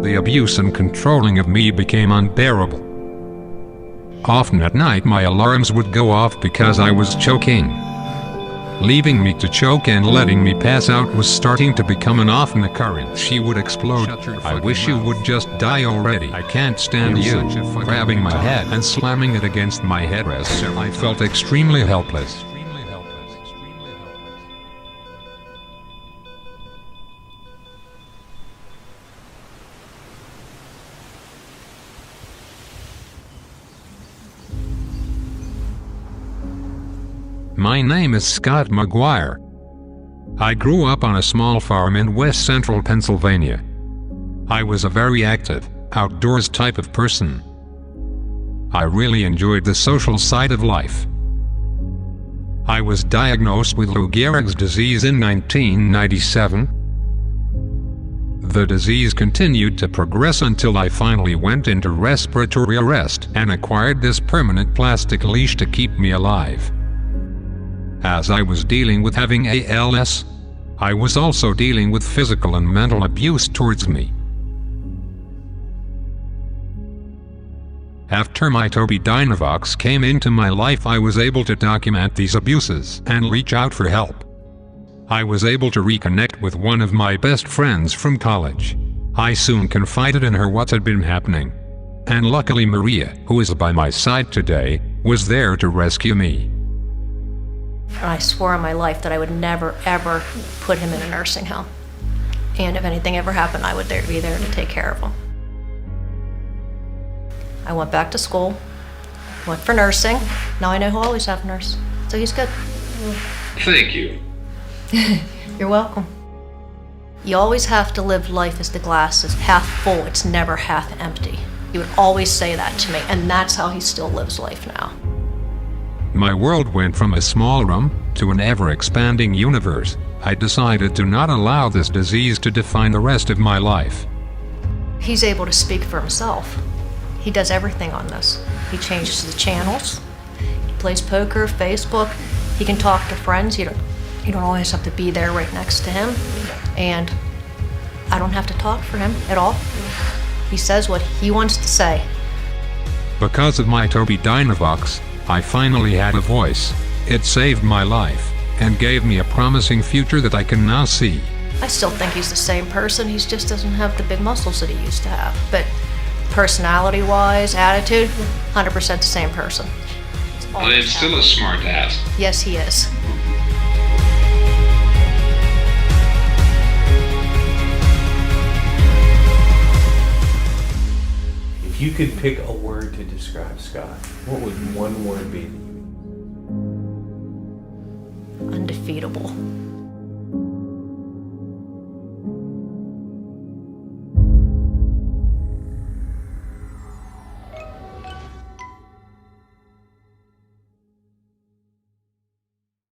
The abuse and controlling of me became unbearable. Often at night my alarms would go off because I was choking. Leaving me to choke and letting me pass out was starting to become an often occurrence. She would explode. "I wish you would just die already. I can't stand you." Grabbing my head and slamming it against my headrest, I felt extremely helpless. My name is Scott McGuire. I grew up on a small farm in west central Pennsylvania. I was a very active, outdoors type of person. I really enjoyed the social side of life. I was diagnosed with Lou Gehrig's disease in 1997. The disease continued to progress until I finally went into respiratory arrest and acquired this permanent plastic leash to keep me alive. As I was dealing with having ALS, I was also dealing with physical and mental abuse towards me. After my Tobii Dynavox came into my life, I was able to document these abuses and reach out for help. I was able to reconnect with one of my best friends from college. I soon confided in her what had been happening. And luckily Maria, who is by my side today, was there to rescue me. I swore on my life that I would never, ever put him in a nursing home. And if anything ever happened, I would be there to take care of him. I went back to school, went for nursing. Now I know he'll always have a nurse, so he's good. Thank you. You're welcome. You always have to live life as the glass is half full, it's never half empty. He would always say that to me, and that's how he still lives life now. My world went from a small room to an ever-expanding universe. I decided to not allow this disease to define the rest of my life. He's able to speak for himself. He does everything on this. He changes the channels, he plays poker, Facebook, he can talk to friends. You don't always have to be there right next to him. And I don't have to talk for him at all. He says what he wants to say. Because of my Tobii Dynavox, I finally had a voice. It saved my life, and gave me a promising future that I can now see. I still think he's the same person, he just doesn't have the big muscles that he used to have. But personality-wise, attitude, 100% the same person. I am still a smart ass. Yes, he is. If you could pick a word to describe Scott, what would one word be? Undefeatable.